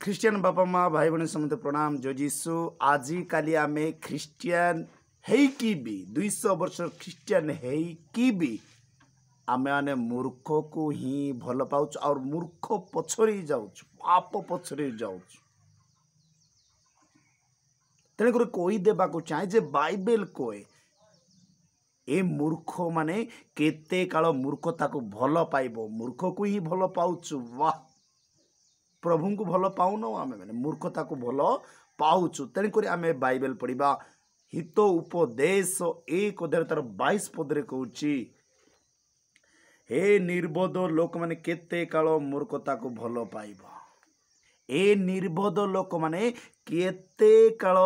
Christian बापा माँ भाई भाई समस्त प्रणाम जय जीशु। आज काली आमे ख्रीस्टियन हेकी भी 200 वर्ष ख्रीस्टियन हेकी भी आमे आने मूर्ख को ही भल पाउच और मूर्ख पछरे जाउच पाप पछरे जाउच। तेणुकर कही देवा को चाहे जे बाइबल कहे ए मूर्ख माने केते काल मूर्खता को भल पाइबो मूर्ख को ही भल पाउच। वाह प्रभु को भल पाऊन आम मैंने मूर्खता को भल पाऊचु। तेणुक आम बाइबल पढ़ा हित उपदेश 1 अध्याय तार 22 पदरे कहूँ हे निर्बोध लोक माने केते काल मूर्खता को भल पाइबा। ए निर्बोध लोक माने केते काल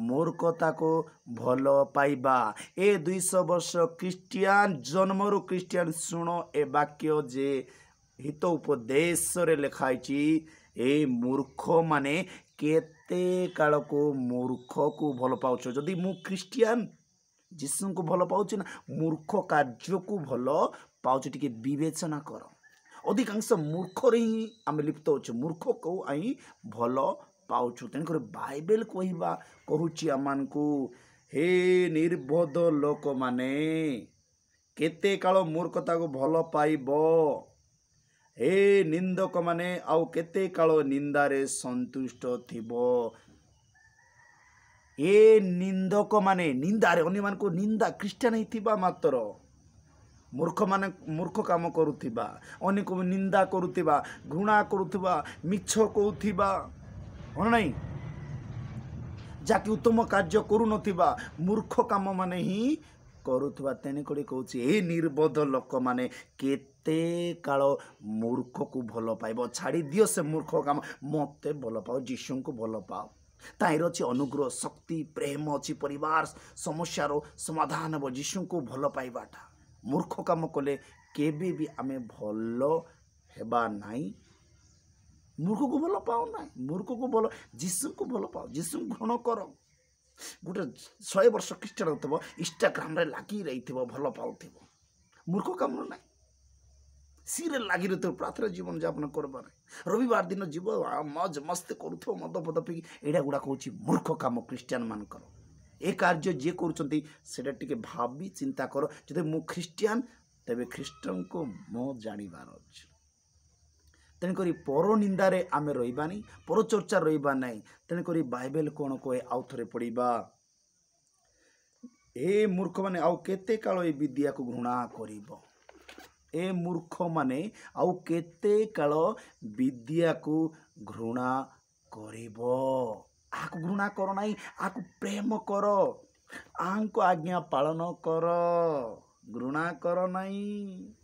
मूर्खता को भल पाइबा। ए 200 वर्ष ख्रीस्टियान जन्मरु ख्रीस्टियान शुण ए वाक्य जे हित उपदेश रे लिखाई ए मूर्ख माने केते काल को मूर्ख को भल पाउछ। जदि मु ख्रीस्टियान जीसु को भल पाउछ ना मूर्ख कार्य को भल पाउछ टिके विवेचना कर। अधिकांश मूर्ख रे ही आम लिप्त होछ मूर्ख को आई भल पाउछ। तेणुकर बाइबल कहवा कहूची आमान को हे निर्बोध लोक माने केते काल मूर्खता को भल पाइबो। हे निंदक माने आउ केते काल निंदारे संतुष्ट थिबो। ए निंदक माने निंदारे अन्य मान को निंदा ख्रीस्टियन ही थिबा मात्र मूर्ख माने मूर्ख काम करुथिबा अन्य को निंदा करुथिबा घृणा करुथिबा मिछ कहूथिबा हो नहीं जाकि उत्तम कार्य करू नथिबा मूर्ख काम माने ही करुथबा। तेणुक कहूँ ए निर्बोध लोक माने केते काल मूर्ख को भल पाइब। छाड़ी दियो से मूर्ख काम मते भल पाओ जीशु को भल पाओ। ताइर अच्छी अनुग्रह शक्ति प्रेम अच्छी परिवार समस्यार समाधान हम जीशु को भल पाइबाटा। मूर्ख काम कले केबे भी आमे भल हेबा नाई। मूर्ख को भल पाओ ना मूर्ख को भल जीशु को भल पाओ जीशु ग्रहण कर। गोटे 100 वर्ष ख्रीस्टियन हो इंस्टाग्राम रे लगी रही भल पाऊ मूर्ख काम ना सीरियल लगी रही प्रार्थना जीवन यापन करबार रविवार दिन जीव मज मस्ती करूथो मद पद पी एडा गुड़ा कहूँ मूर्ख काम ख्रीस्टियन मानकर। ए कार्य जे करूँ टिके भावी चिंता कर जब मु ख्रीस्टियन तेबे ख्रीस्टियन को मो जानिबार अछि। तेणुक पर निंदारे आमे रही पर चर्चा रहा ना। तेणुक बाइबल कौन कहे आउ थे पढ़ा ए मूर्ख माने आउ केते काल ए विद्या को घृणा करिबो। ए मूर्ख माने आउ केते काल विद्या को घृणा करिबो। आको घृणा कर नाई आको प्रेम कर आको आज्ञा पालन कर घृणा कर नाई।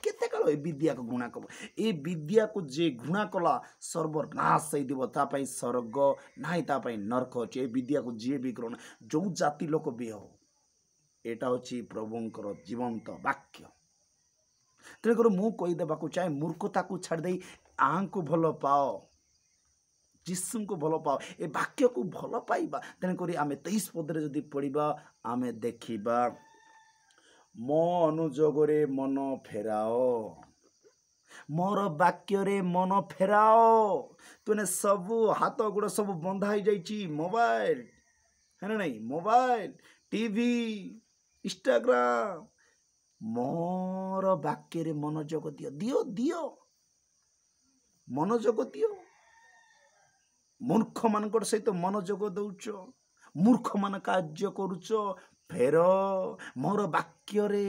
केते काल ए विद्या को घृणा कर ए विद्या को जे घृणा कला सर्वनाश हो तापाई स्वर्ग नाई तापाई नरक अच्छे। ए विद्या को जे भी ग्रहण जो जाति लोक भी हो एटा होची प्रभुंकर जीवंत वाक्य। तेणुकर मु कहीदेवा को चाहे मूर्खता को छाड़ दे आं को भल पाओ जीशु को भल पाओ ए वाक्य को भल पाइबा। तेणुकर आम 23 पदरे जदि पढ़ा आम देखा मो अनुजोगरे मन फेराओ मोर वाक्य रे मन फेराओ। तुने सबू हाथ गोड़ सब बंधा ही जाइए मोबाइल है ना नहीं मोबाइल टीवी इंस्टाग्राम मोर वाक्य रे मनोजोग दियो दियो दियो मनोजोग दियो। मूर्ख मान सहित मनोजोग दौच मूर्ख मान कार्य करुच फेर मोर वाक्य रे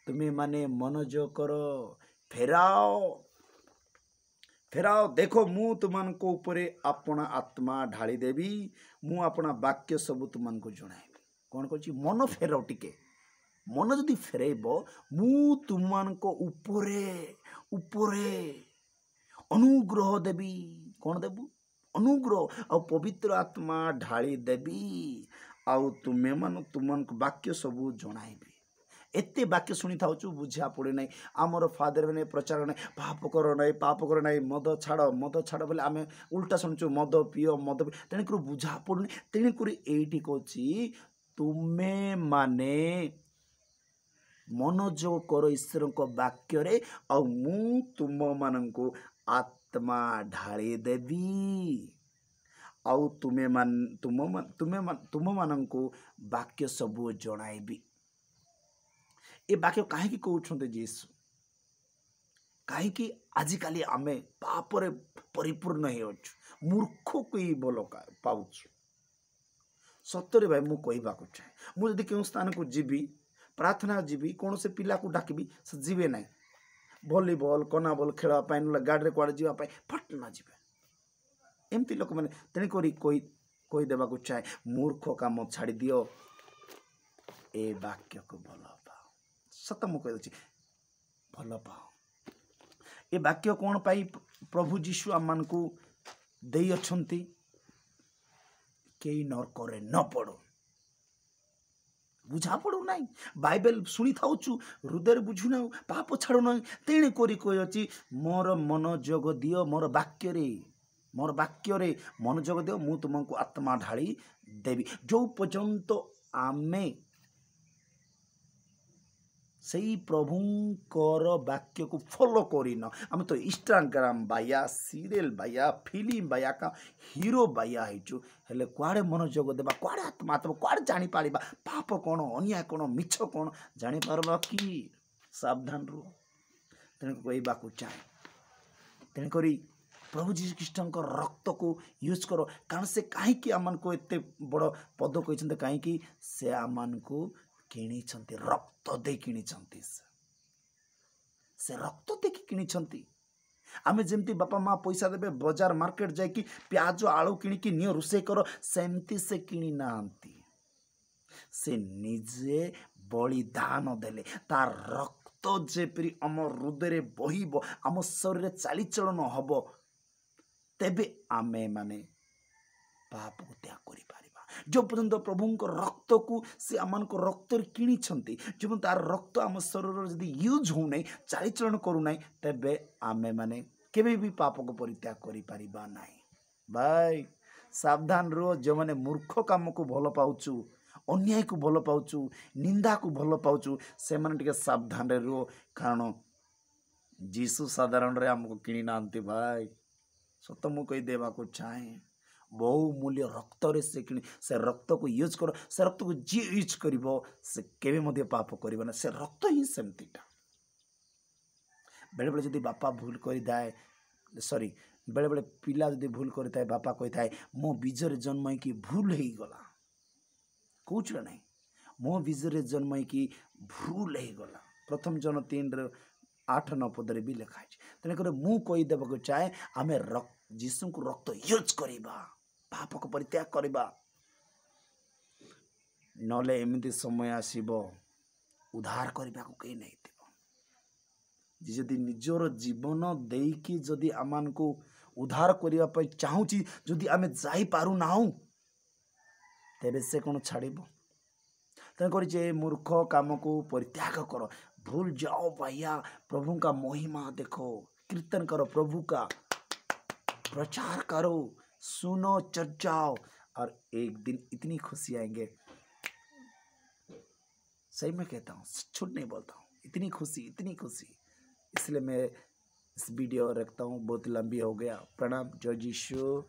तुम्हें माने मनोजोग कर फेराओ फेराओ। देखो मु तुमान को ऊपरे अपना आत्मा ढाली देवी मु अपना वाक्य सब तुमान को जणाइबी। कौन कहछि मन फेराओ टिके मन जदि फेरब मु तुमान को ऊपरे ऊपरे अनुग्रह देवी। कौन देबू अनुग्रह आ पवित्र आत्मा ढाली देवी आउ तुमे मान तुमन वाक्य सबू जणाइबी। एते वाक्य शुणी था बुझा पड़े ना आमर फादर मैंने प्रचार ना पाप कर ना मद छाड़ बोले आम उल्टा शुणुचु मद पिओ मद पी तेणुक बुझा पड़ुनि। तेणुक ये कौची तुमे माने मनोजोग कर ईश्वर वाक्य रे आ मु तुम मान आत्मा ढाली देवी आउ तुम मानंको वाक्य सबू जणाइबी। ए वाक्य कहीं कहते जीसु कहीं आजिकाली आमे पापरे परिपूर्ण हो मूर्ख को ही भल पाउछु। सतरे भाई मु कहवा चाहे मुझे क्यों स्थान को जीवी प्रार्थना जीवी कौन से पिला को डाकबी से जीवे ना भलीबल कना बल खेलवाई ना गाड़ी कड़े जावाई फट ना जीवे एमती लोक मैंने तेणुक कहीदेवा चाहे मूर्ख काम छाड़ी दियो ए वाक्य को भल पाओ। सत मु कही भल पाओ ए वाक्य कौन पाई प्रभु जीशु आम मान को दे अछंती कई नरक न पड़ो बुझा पड़ो ना बाइबल शुणी था हृदय बुझुना पाप छाड़ू ना तेणे कही मोर मनोजोग दियो मोर वाक्य मनोजोग दियो मु तुमको आत्मा ढाली देवी। जो पर्यंत आमे सही प्रभुंकर वाक्य को फॉलो करिन आम तो इंस्टाग्राम बाया सीरियल बाया फिल्म बाया का हीरो बाया हेचु हेले कुआड़े मनोजोग देबा कुआड़े आत्मा आत्मा कुआड़े जानी पारिबा पाप कौन अन्याय कौन मिछ कौन जानी पारबा कि सावधान रो। तेणु कहवा चाहे तेणुक प्रभु जीशु ख्रीष्ट रक्त को यूज करो कारण से कहीं आम को एत बड़ पद कहते कहीं से आम को किणी रक्त दे किणी से रक्त दे किणी आमे जेमती बापा माँ पैसा देबे बाजार मार्केट जाकि प्याज आलू किणिकी नियो रुसे कर सेमती से किणी नांती से निजे बलिदान देले तार रक्त जेपरी आम हृदय बहिब आम शरीर चालीचलन हब तेबे आमे माने पाप को त्याग करि पारिबा। जो पर्यंत प्रभुंक रक्त को से आमान को रक्त किणी जो तार रक्त आम शरीर जदि यूज हो नहीं चालीचलन करू नहीं तेबे आमे माने केबे भी पाप को परित्याग करि पारिबा नहीं। भाई सावधान रो जो माने मूर्ख काम को भल पाउचु अन्याय को भल पाउचु निंदा को भल पाउचु से माने टिके सावधान रे रो कारण जीसु साधारण रे हमको किणी नांती भाई सत मु कही देवा को चाहे बहुमूल्य रक्त रे से किणी से रक्त को यूज करो से रक्त को जी यूज करिवो से केबे मध्य पाप करिवो ना से रक्त ही सेमतीटा बेले बेले जदि बापा भूल करि दाए सॉरी बेले बेले पिला जदि भूल करि थाए बापा कहि थाए मो बीजरे जन्म की भूल हेई गला कहूछ नहीं मो बीजरे जन्म की भूल हेई गला प्रथम जन 3:8-9 पद रे भी लिखा है। तेणुक मु कही देबा चाहे आमे जीसु को रक्त यूज करिबा पाप को परित्याग करिबा नले एमिति समय आसीबो उद्धार करिबा को कहीं नहीं थी जदि निजर जीवन देकी जदि आमान को उद्धार करिबा पय चाहूची जदि आमे जाई पारु नाउ तेबे से कोन छाड़िबो। तेणुक जे मूर्ख काम को परित्याग करो भूल जाओ भैया प्रभु का महिमा देखो कीर्तन करो प्रभु का प्रचार करो सुनो चर्चाओ और एक दिन इतनी खुशी आएंगे सही मैं कहता हूँ झूठ नहीं बोलता हूँ इतनी खुशी इसलिए मैं इस वीडियो रखता हूँ बहुत लंबी हो गया। प्रणाम जय यीशु।